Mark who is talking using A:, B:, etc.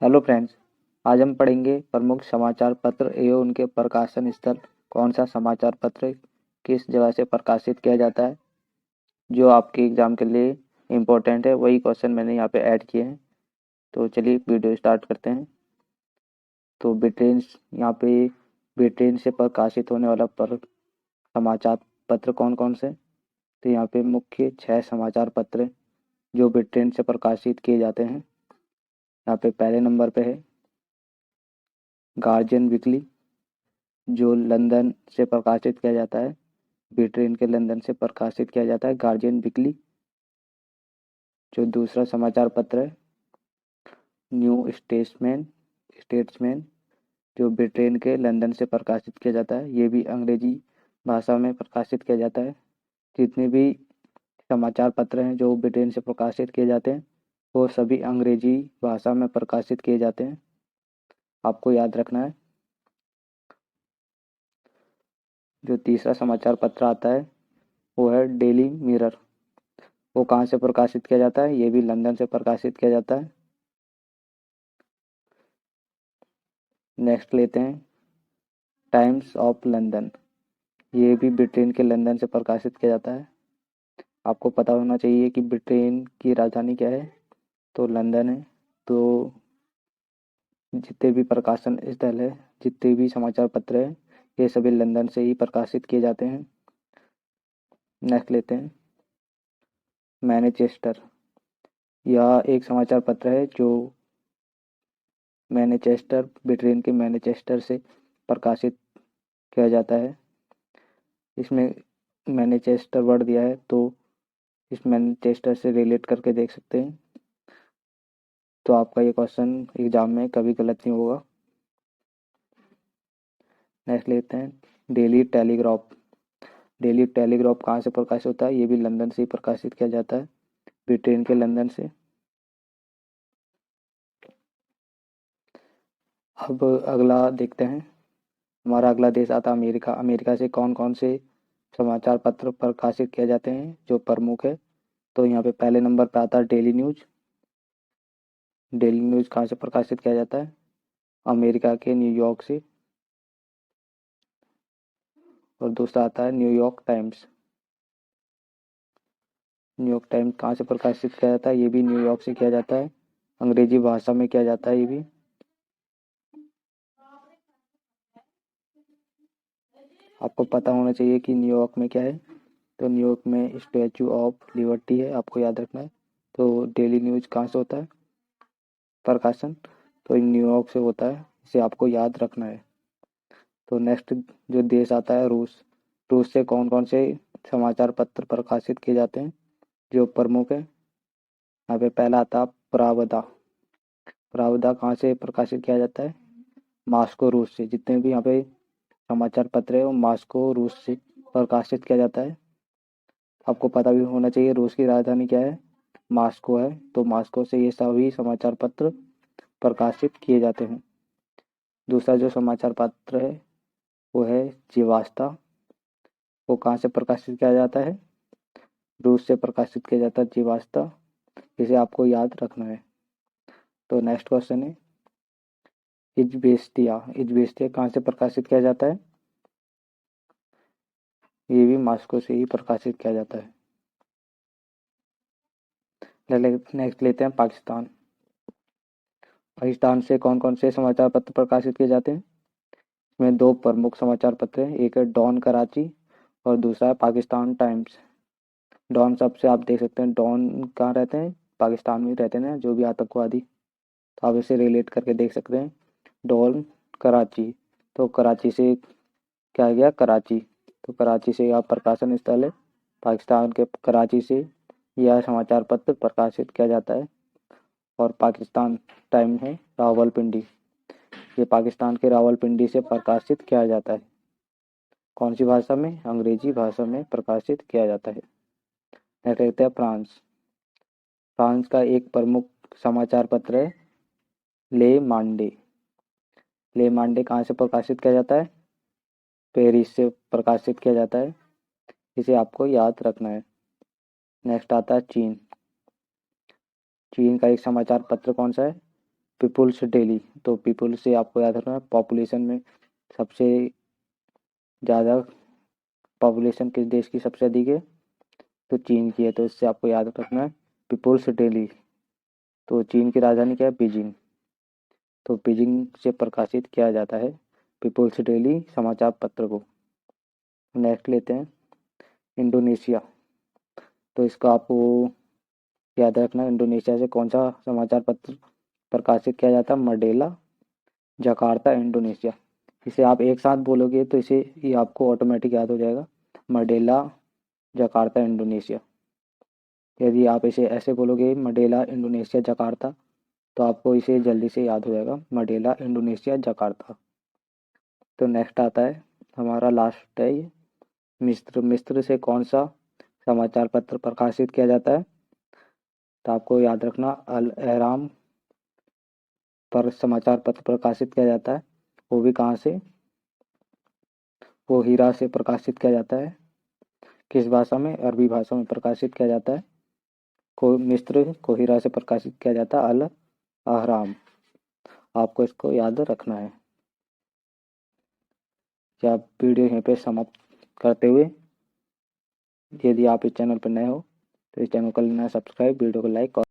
A: Hello friends. आज हम पढ़ेंगे प्रमुख समाचार पत्र एवं उनके प्रकाशन स्थल। कौन सा समाचार पत्र किस जगह से प्रकाशित किया जाता है, जो आपके एग्जाम के लिए इम्पोर्टेंट है। वही क्वेश्चन मैंने यहाँ पे ऐड किए हैं। तो चलिए वीडियो स्टार्ट करते हैं। तो ब्रिटेन, यहाँ पे ब्रिटेन से प्रकाशित होने वाला समाचार पत्र कौन कौन से। तो यहाँ पे मुख्य 6 समाचार पत्र जो ब्रिटेन से प्रकाशित किए जाते हैं। यहाँ पे पहले नंबर पे है गार्जियन वीकली, जो लंदन से प्रकाशित किया जाता है। ब्रिटेन के लंदन से प्रकाशित किया जाता है गार्जियन वीकली। जो दूसरा समाचार पत्र है न्यू स्टेट्समैन, जो ब्रिटेन के लंदन से प्रकाशित किया जाता है। ये भी अंग्रेजी भाषा में प्रकाशित किया जाता है। जितने भी समाचार पत्र हैं जो ब्रिटेन से प्रकाशित किए जाते हैं, वो सभी अंग्रेजी भाषा में प्रकाशित किए जाते हैं। आपको याद रखना है। जो तीसरा समाचार पत्र आता है वो है डेली मिरर। वो कहाँ से प्रकाशित किया जाता है? ये भी लंदन से प्रकाशित किया जाता है। नेक्स्ट लेते हैं टाइम्स ऑफ लंदन। ये भी ब्रिटेन के लंदन से प्रकाशित किया जाता है। आपको पता होना चाहिए कि ब्रिटेन की राजधानी क्या है, तो लंदन है। तो जितने भी प्रकाशन स्थल है, जितने भी समाचार पत्र है, ये सभी लंदन से ही प्रकाशित किए जाते हैं। नेक्स्ट लेते हैं मैनचेस्टर। यह एक समाचार पत्र है जो मैनचेस्टर, ब्रिटेन के मैनचेस्टर से प्रकाशित किया जाता है। इसमें मैनचेस्टर वर्ड दिया है, तो इस मैनचेस्टर से रिलेट करके देख सकते हैं। तो आपका ये क्वेश्चन एग्जाम में कभी गलत नहीं होगा। नेक्स्ट लेते हैं डेली टेलीग्राफ। डेली टेलीग्राफ कहाँ से प्रकाशित होता है? ये भी लंदन से ही प्रकाशित किया जाता है, ब्रिटेन के लंदन से। अब अगला देखते हैं। हमारा अगला देश आता है अमेरिका। अमेरिका से कौन कौन से समाचार पत्र प्रकाशित किए जाते हैं जो प्रमुख है? तो यहाँ पे पहले नंबर पे आता है डेली न्यूज। डेली न्यूज कहाँ से प्रकाशित किया जाता है? अमेरिका के न्यूयॉर्क से। और दूसरा आता है न्यूयॉर्क टाइम्स। न्यूयॉर्क टाइम्स कहाँ से प्रकाशित किया जाता है? ये भी न्यूयॉर्क से किया जाता है, अंग्रेजी भाषा में किया जाता है ये भी। आपको पता होना चाहिए कि न्यूयॉर्क में क्या है। तो न्यूयॉर्क में स्टैचू ऑफ लिबर्टी है, आपको याद रखना है। तो डेली न्यूज कहाँ से होता है प्रकाशन? तो न्यूयॉर्क से होता है, इसे आपको याद रखना है। तो नेक्स्ट जो देश आता है रूस। रूस से कौन कौन से समाचार पत्र प्रकाशित किए जाते हैं जो प्रमुख है? यहाँ पे पहला आता है प्रावदा। प्रावदा कहाँ से प्रकाशित किया जाता है? मॉस्को, रूस से। जितने भी यहाँ पे समाचार पत्र है वो मॉस्को, रूस से प्रकाशित किया जाता है। आपको पता भी होना चाहिए रूस की राजधानी क्या है, मॉस्को है। तो मॉस्को से ये सभी समाचार पत्र प्रकाशित किए जाते हैं। दूसरा जो समाचार पत्र है वो है जीवास्ता। वो कहाँ से प्रकाशित किया जाता है? रूस से प्रकाशित किया जाता है जीवास्ता। इसे आपको याद रखना है। तो नेक्स्ट क्वेश्चन है इजवेस्टिया। इजवेस्टिया कहाँ से प्रकाशित किया जाता है? ये भी मॉस्को से ही प्रकाशित किया जाता है। नेक्स्ट लेते हैं पाकिस्तान। पाकिस्तान से कौन कौन से समाचार पत्र प्रकाशित किए जाते हैं? इसमें दो प्रमुख समाचार पत्र हैं, एक है डॉन कराची और दूसरा है पाकिस्तान टाइम्स। डॉन सबसे आप देख सकते हैं, डॉन कहाँ रहते हैं? पाकिस्तान में रहते हैं जो भी आतंकवादी। तो आप इसे रिलेट करके देख सकते हैं। डॉन कराची, तो कराची से क्या गया? कराची। तो कराची से यह प्रकाशन स्थल है। पाकिस्तान के कराची से यह समाचार पत्र प्रकाशित किया जाता है। और पाकिस्तान टाइम है रावलपिंडी। ये पाकिस्तान के रावलपिंडी से प्रकाशित किया जाता है। कौन सी भाषा में? अंग्रेजी भाषा में प्रकाशित किया जाता है। नेक्स्ट देखते हैं फ्रांस। फ्रांस का एक प्रमुख समाचार पत्र है ले मांडे। ले मांडे कहाँ से प्रकाशित किया जाता है? पेरिस से प्रकाशित किया जाता है। इसे आपको याद रखना है। नेक्स्ट आता है चीन। चीन का एक समाचार पत्र कौन सा है? पीपुल्स डेली, तो पीपुल्स से आपको याद रखना है पॉपुलेशन में सबसे ज़्यादा पॉपुलेशन किस देश की सबसे अधिक है, तो चीन की है। तो इससे आपको याद रखना है पीपुल्स डेली। तो चीन की राजधानी क्या है, बीजिंग। तो बीजिंग से प्रकाशित किया जाता है पीपुल्स डेली समाचार पत्र को। नेक्स्ट लेते हैं इंडोनेशिया। तो इसका आपको याद रखना है इंडोनेशिया से कौन सा समाचार पत्र प्रकाशित किया जाता है, मर्डेला जकार्ता इंडोनेशिया। इसे आप एक साथ बोलोगे तो इसे ये आपको ऑटोमेटिक याद हो जाएगा, मर्डेला जकार्ता इंडोनेशिया। यदि आप इसे ऐसे बोलोगे मर्डेला इंडोनेशिया जकार्ता, तो आपको इसे जल्दी से याद हो जाएगा, मर्डेला इंडोनेशिया जकार्ता। तो नेक्स्ट आता है हमारा लास्ट है ये मिस्र। मिस्र से कौन सा समाचार पत्र प्रकाशित किया जाता है, तो आपको याद रखना अल अहराम पर समाचार पत्र प्रकाशित किया जाता है। वो भी कहाँ से, वो हीरा से प्रकाशित किया जाता है। किस भाषा में, अरबी भाषा में प्रकाशित किया जाता है। मिस्र कोहिरा से प्रकाशित किया जाता है अल अहराम। आपको इसको याद रखना है। क्या वीडियो यहीं पे समाप्त करते हुए, यदि आप इस चैनल पर नए हो तो इस चैनल को करना सब्सक्राइब, वीडियो को लाइक और